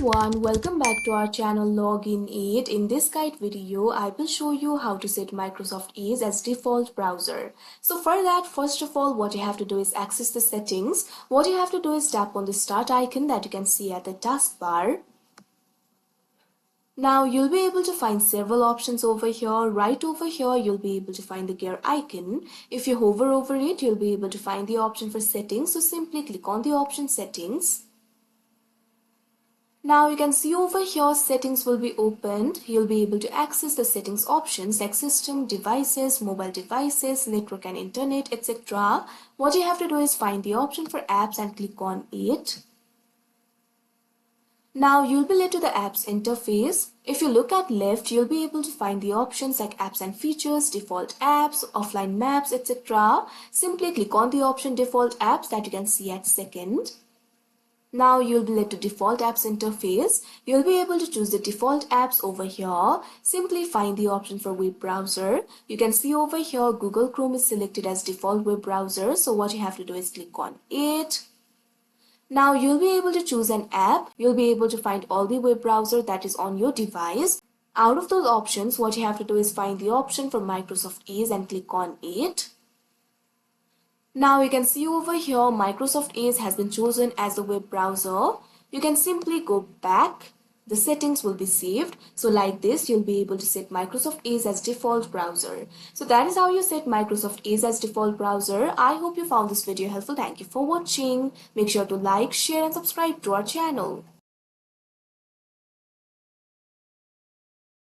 everyone, welcome back to our channel Login Aid. In this guide video, I will show you how to set Microsoft Edge as default browser. So for that, first of all, what you have to do is access the settings. What you have to do is tap on the start icon that you can see at the taskbar. Now you'll be able to find several options over here. Right over here, you'll be able to find the gear icon. If you hover over it, you'll be able to find the option for settings. So simply click on the option settings. Now you can see over here settings will be opened. You'll be able to access the settings options like system, devices, mobile devices, network and internet, etc. What you have to do is find the option for apps and click on it. Now you'll be led to the apps interface. If you look at left, you'll be able to find the options like apps and features, default apps, offline maps, etc. Simply click on the option default apps that you can see at second. Now you'll be led to default apps interface. You'll be able to choose the default apps over here. Simply find the option for web browser. You can see over here Google Chrome is selected as default web browser. So what you have to do is click on it. Now you'll be able to choose an app. You'll be able to find all the web browser that is on your device. Out of those options, what you have to do is find the option for Microsoft Edge and click on it. Now you can see over here Microsoft Edge has been chosen as the web browser. You can simply go back. The settings will be saved. So like this, you'll be able to set Microsoft Edge as default browser. So that is how you set Microsoft Edge as default browser. I hope you found this video helpful. Thank you for watching. Make sure to like, share and subscribe to our channel.